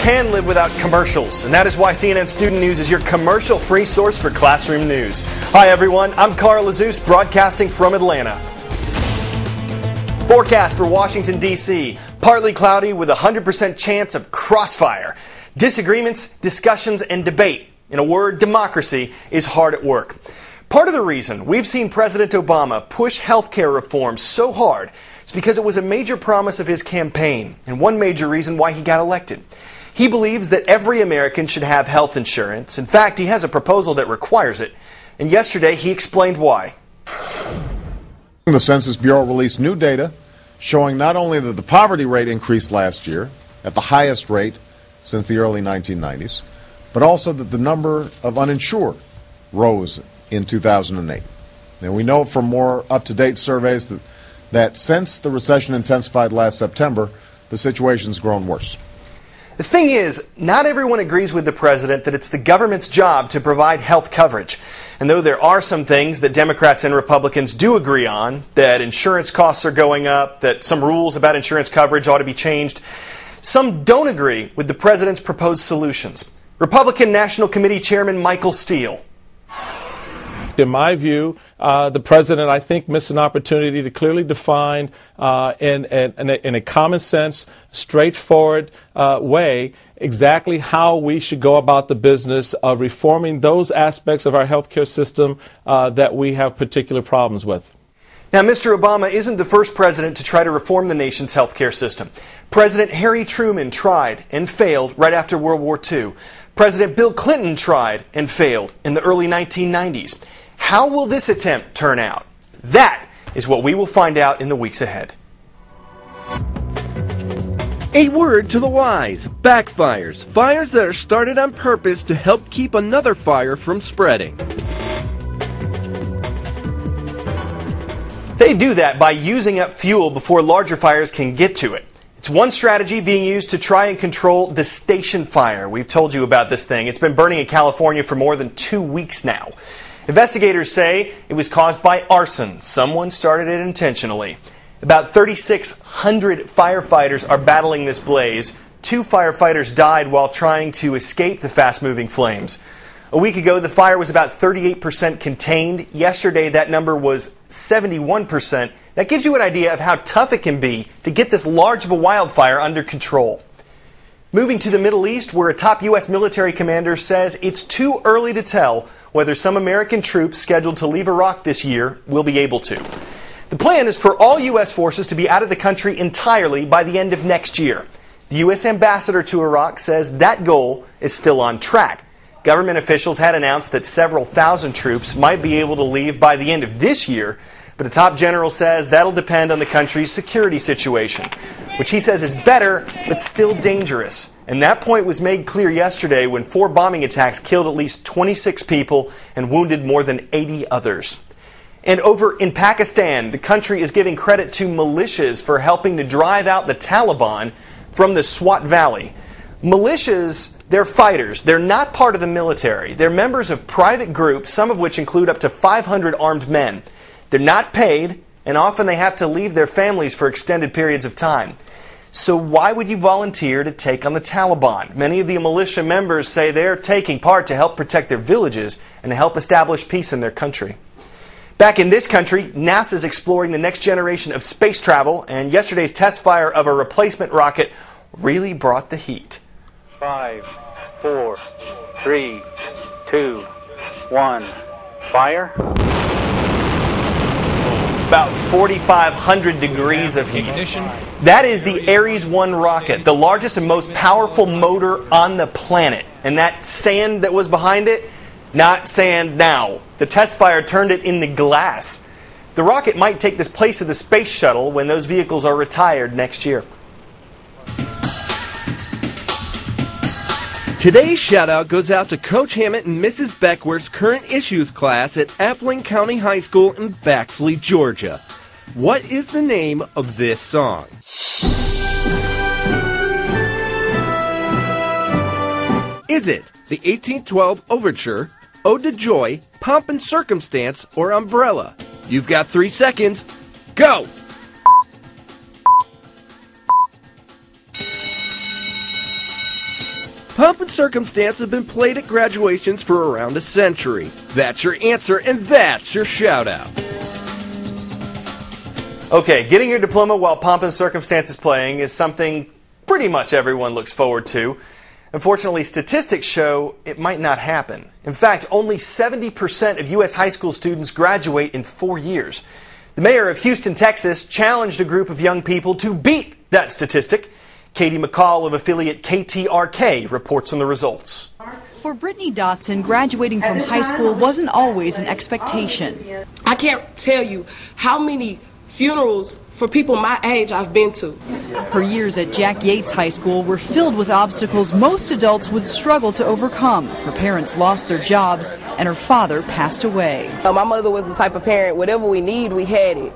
can live without commercials, and that is why CNN Student News is your commercial-free source for classroom news. Hi everyone, I'm Carl Azus, broadcasting from Atlanta. Forecast for Washington, D.C. Partly cloudy with a 100% chance of crossfire. Disagreements, discussions, and debate. In a word, democracy is hard at work. Part of the reason we've seen President Obama push health care reform so hard is because it was a major promise of his campaign, and one major reason why he got elected. He believes that every American should have health insurance. In fact, he has a proposal that requires it. And yesterday, he explained why. The Census Bureau released new data showing not only that the poverty rate increased last year at the highest rate since the early 1990s, but also that the number of uninsured rose in 2008. And we know from more up-to-date surveys that since the recession intensified last September, the situation's grown worse. The thing is, not everyone agrees with the president that it's the government's job to provide health coverage. And though there are some things that Democrats and Republicans do agree on, that insurance costs are going up, that some rules about insurance coverage ought to be changed, some don't agree with the president's proposed solutions. Republican National Committee Chairman Michael Steele. In my view, the president, I think, missed an opportunity to clearly define in a common sense, straightforward way exactly how we should go about the business of reforming those aspects of our healthcare system that we have particular problems with. Now, Mr. Obama isn't the first president to try to reform the nation's healthcare system. President Harry Truman tried and failed right after World War II. President Bill Clinton tried and failed in the early 1990s. How will this attempt turn out? That is what we will find out in the weeks ahead. A word to the wise. Backfires. Fires that are started on purpose to help keep another fire from spreading. They do that by using up fuel before larger fires can get to it. It's one strategy being used to try and control the station fire. We've told you about this thing. It's been burning in California for more than 2 weeks now. Investigators say it was caused by arson. Someone started it intentionally. About 3,600 firefighters are battling this blaze. 2 firefighters died while trying to escape the fast-moving flames. A week ago, the fire was about 38% contained. Yesterday, that number was 71%. That gives you an idea of how tough it can be to get this large of a wildfire under control. Moving to the Middle East, where a top U.S. military commander says it's too early to tell whether some American troops scheduled to leave Iraq this year will be able to. The plan is for all U.S. forces to be out of the country entirely by the end of next year. The U.S. ambassador to Iraq says that goal is still on track. Government officials had announced that several thousand troops might be able to leave by the end of this year, but a top general says that'll depend on the country's security situation, which he says is better but still dangerous. And that point was made clear yesterday when 4 bombing attacks killed at least 26 people and wounded more than 80 others. And over in Pakistan, the country is giving credit to militias for helping to drive out the Taliban from the Swat Valley. Militias, they're fighters. They're not part of the military. They're members of private groups, some of which include up to 500 armed men. They're not paid, and often they have to leave their families for extended periods of time. So why would you volunteer to take on the Taliban? Many of the militia members say they're taking part to help protect their villages and to help establish peace in their country. Back in this country, NASA is exploring the next generation of space travel, and yesterday's test fire of a replacement rocket really brought the heat. 5, 4, 3, 2, 1, fire. About 4,500 degrees of heat. That is the Ares 1 rocket, the largest and most powerful motor on the planet. And that sand that was behind it, not sand now. The test fire turned it into glass. The rocket might take the place of the space shuttle when those vehicles are retired next year. Today's shout-out goes out to Coach Hammett and Mrs. Beckworth's current issues class at Appling County High School in Baxley, Georgia. What is the name of this song? Is it the 1812 Overture, Ode to Joy, Pomp and Circumstance, or Umbrella? You've got 3 seconds. Go! Pomp and circumstance have been played at graduations for around a century. That's your answer, and that's your shout-out. Okay, getting your diploma while pomp and circumstance is playing is something pretty much everyone looks forward to. Unfortunately, statistics show it might not happen. In fact, only 70% of U.S. high school students graduate in 4 years. The mayor of Houston, Texas, challenged a group of young people to beat that statistic. Katie McCall of affiliate KTRK reports on the results. For Brittany Dotson, graduating from high school wasn't always an expectation. I can't tell you how many funerals for people my age I've been to. Her years at Jack Yates High School were filled with obstacles most adults would struggle to overcome. Her parents lost their jobs and her father passed away. My mother was the type of parent, whatever we need, we had it.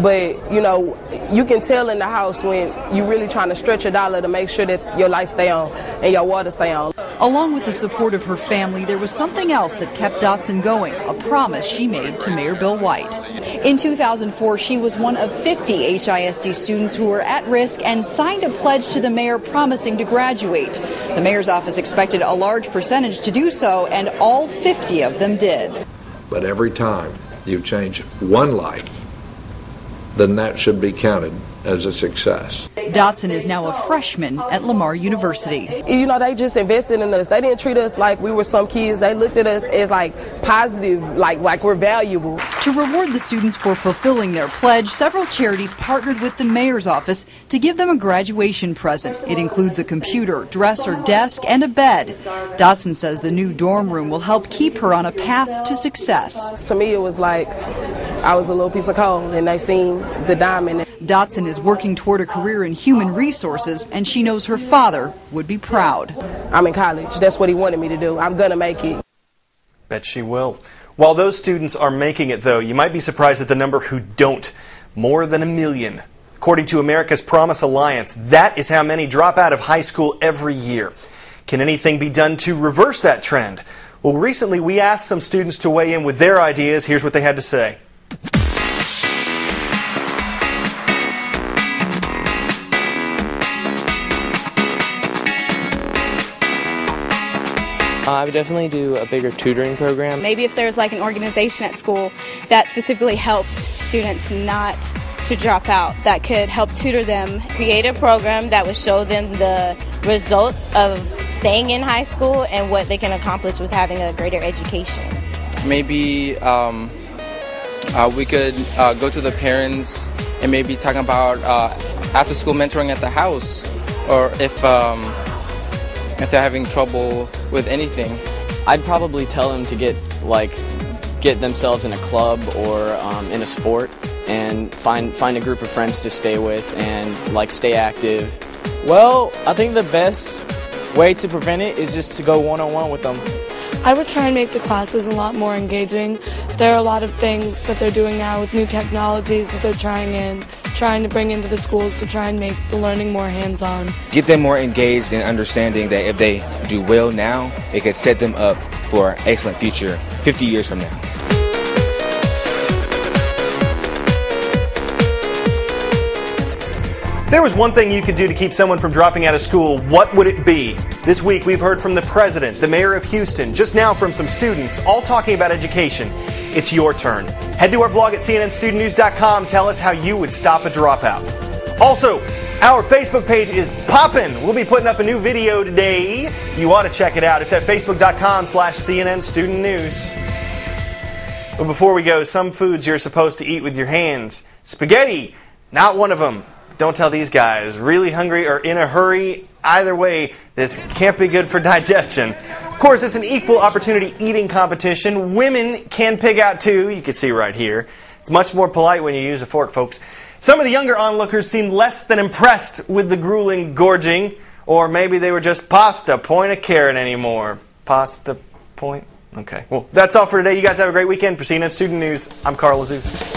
But, you know, you can tell in the house when you're really trying to stretch a dollar to make sure that your lights stay on and your water stay on. Along with the support of her family, there was something else that kept Dotson going, a promise she made to Mayor Bill White. In 2004, she was one of 50 HISD students who were at risk and signed a pledge to the mayor promising to graduate. The mayor's office expected a large percentage to do so, and all 50 of them did. But every time you change one life, then that should be counted as a success. Dotson is now a freshman at Lamar University. You know, they just invested in us. They didn't treat us like we were some kids. They looked at us as like positive, like we're valuable. To reward the students for fulfilling their pledge, several charities partnered with the mayor's office to give them a graduation present. It includes a computer, dresser, desk, and a bed. Dotson says the new dorm room will help keep her on a path to success. To me, it was like I was a little piece of coal and they seen the diamond. Dotson is working toward a career in human resources, and she knows her father would be proud. I'm in college. That's what he wanted me to do. I'm going to make it. Bet she will. While those students are making it, though, you might be surprised at the number who don't. More than 1 million. According to America's Promise Alliance, that is how many drop out of high school every year. Can anything be done to reverse that trend? Well, recently we asked some students to weigh in with their ideas. Here's what they had to say. I would definitely do a bigger tutoring program. Maybe if there's like an organization at school that specifically helps students not to drop out, that could help tutor them. Create a program that would show them the results of staying in high school and what they can accomplish with having a greater education. Maybe we could go to the parents and maybe talk about after school mentoring at the house, or if they're having trouble with anything. I'd probably tell them to get themselves in a club or in a sport and find a group of friends to stay with and stay active. Well, I think the best way to prevent it is just to go one-on-one with them. I would try and make the classes a lot more engaging. There are a lot of things that they're doing now with new technologies that they're trying to bring into the schools to try and make the learning more hands-on. Get them more engaged in understanding that if they do well now, it could set them up for an excellent future 50 years from now. If there was one thing you could do to keep someone from dropping out of school, what would it be? This week we've heard from the president, the mayor of Houston, just now from some students, all talking about education. It's your turn. Head to our blog at cnnstudentnews.com. Tell us how you would stop a dropout. Also, our Facebook page is poppin'. We'll be putting up a new video today. You ought to check it out. It's at facebook.com/cnnstudentnews. But before we go, some foods you're supposed to eat with your hands. Spaghetti, not one of them. Don't tell these guys. Really hungry or in a hurry, either way, this can't be good for digestion. Of course, it's an equal opportunity eating competition. Women can pig out too. You can see right here. It's much more polite when you use a fork, folks. Some of the younger onlookers seemed less than impressed with the grueling gorging. Or maybe they were just pasta, point a carrot anymore. Pasta, point. Okay. Well, that's all for today. You guys have a great weekend. For CNN Student News, I'm Carl Azuz.